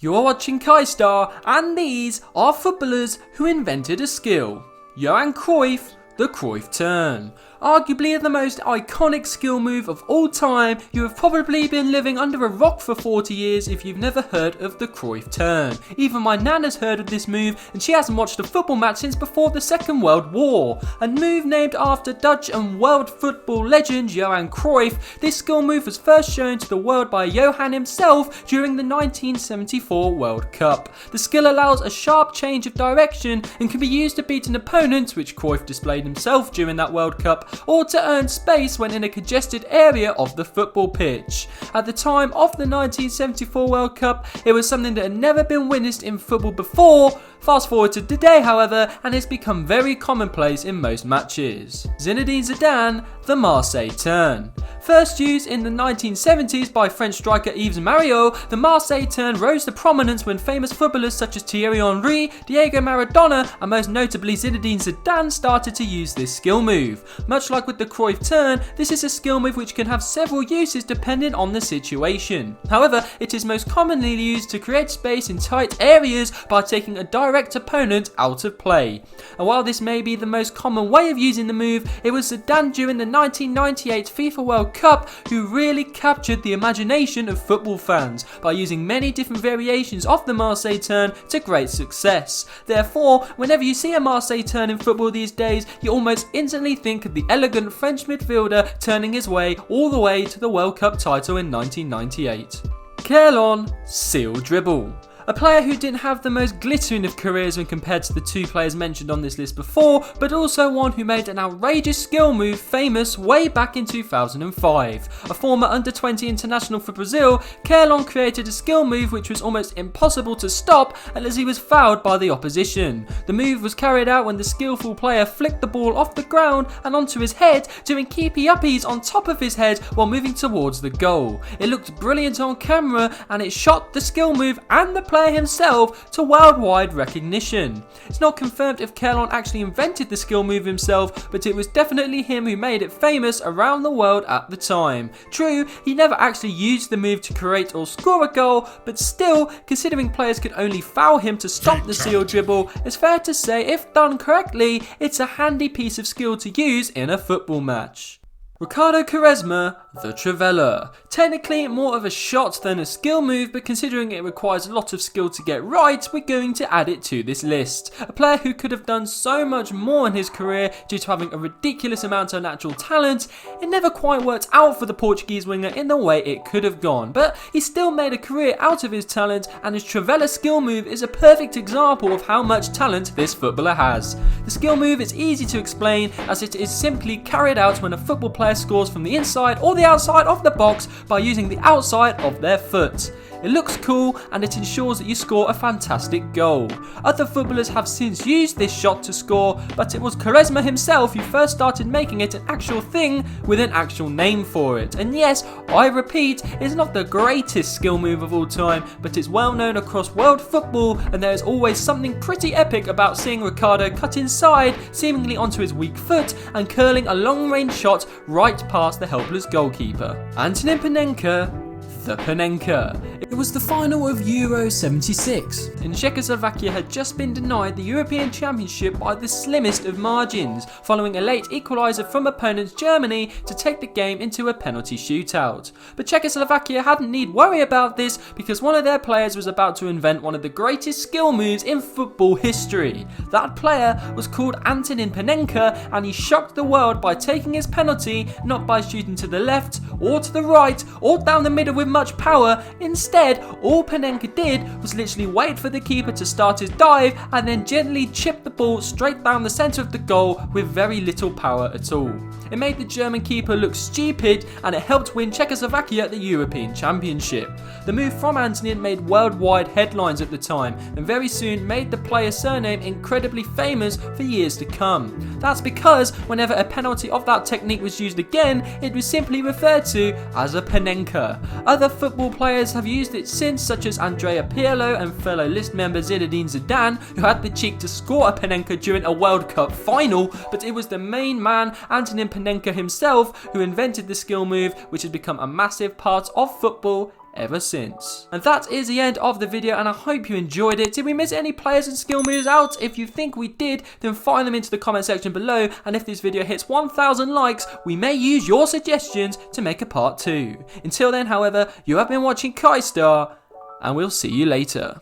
You're watching KYSTAR, and these are footballers who invented a skill. Johan Cruyff, the Cruyff Turn. Arguably the most iconic skill move of all time. You have probably been living under a rock for 40 years if you've never heard of the Cruyff Turn. Even my nan has heard of this move, and she hasn't watched a football match since before the Second World War. A move named after Dutch and world football legend Johan Cruyff, this skill move was first shown to the world by Johan himself during the 1974 World Cup. The skill allows a sharp change of direction and can be used to beat an opponent, which Cruyff displayed himself during that World Cup, or to earn space when in a congested area of the football pitch. At the time of the 1974 World Cup, it was something that had never been witnessed in football before. Fast forward to today, however, and it's become very commonplace in most matches. Zinedine Zidane, the Marseille Turn. First used in the 1970s by French striker Yves Mariot, the Marseille Turn rose to prominence when famous footballers such as Thierry Henry, Diego Maradona, and most notably Zinedine Zidane started to use this skill move. Much like with the Cruyff Turn, this is a skill move which can have several uses depending on the situation. However, it is most commonly used to create space in tight areas by taking a direct opponent out of play. And while this may be the most common way of using the move, it was Zidane during the 1998 FIFA World Cup who really captured the imagination of football fans by using many different variations of the Marseille Turn to great success. Therefore, whenever you see a Marseille Turn in football these days, you almost instantly think of the elegant French midfielder turning his way all the way to the World Cup title in 1998. Seal Dribble. A player who didn't have the most glittering of careers when compared to the two players mentioned on this list before, but also one who made an outrageous skill move famous way back in 2005. A former under-20 international for Brazil, Carlon created a skill move which was almost impossible to stop unless he was fouled by the opposition. The move was carried out when the skillful player flicked the ball off the ground and onto his head, doing keepy-uppies on top of his head while moving towards the goal. It looked brilliant on camera, and it shot the skill move and the player himself to worldwide recognition. It's not confirmed if Carlon actually invented the skill move himself, but it was definitely him who made it famous around the world at the time. True, he never actually used the move to create or score a goal, but still, considering players could only foul him to stop the seal dribble, it's fair to say if done correctly, it's a handy piece of skill to use in a football match. Quaresma, the trivela. Technically more of a shot than a skill move, but considering it requires a lot of skill to get right, we're going to add it to this list. A player who could have done so much more in his career due to having a ridiculous amount of natural talent, it never quite worked out for the Portuguese winger in the way it could have gone, but he still made a career out of his talent, and his trivela skill move is a perfect example of how much talent this footballer has. The skill move is easy to explain, as it is simply carried out when a football player scores from the inside or the outside of the box by using the outside of their foot. It looks cool, and it ensures that you score a fantastic goal. Other footballers have since used this shot to score, but it was Quaresma himself who first started making it an actual thing with an actual name for it. And yes, I repeat, it's not the greatest skill move of all time, but it's well known across world football, and there is always something pretty epic about seeing Ricardo cut inside, seemingly onto his weak foot, and curling a long-range shot right past the helpless goalkeeper. Panenka, the Panenka. It was the final of Euro 76, and Czechoslovakia had just been denied the European Championship by the slimmest of margins, following a late equaliser from opponents Germany to take the game into a penalty shootout. But Czechoslovakia hadn't need worry about this, because one of their players was about to invent one of the greatest skill moves in football history. That player was called Antonin Panenka, and he shocked the world by taking his penalty not by shooting to the left or to the right or down the middle with much power. Instead, all Panenka did was literally wait for the keeper to start his dive and then gently chip the ball straight down the centre of the goal with very little power at all. It made the German keeper look stupid, and it helped win Czechoslovakia the European Championship. The move from Antonin made worldwide headlines at the time, and very soon made the player's surname incredibly famous for years to come. That's because whenever a penalty of that technique was used again, it was simply referred to as a Panenka. Other football players have used it since, such as Andrea Pirlo and fellow list member Zinedine Zidane, who had the cheek to score a Panenka during a World Cup final, but it was the main man, Antonin Panenka himself, who invented the skill move, which has become a massive part of football ever since. And that is the end of the video, and I hope you enjoyed it. Did we miss any players and skill moves out? If you think we did, then find them into the comment section below, and if this video hits 1,000 likes, we may use your suggestions to make a part 2. Until then, however, you have been watching KYSTAR, and we'll see you later.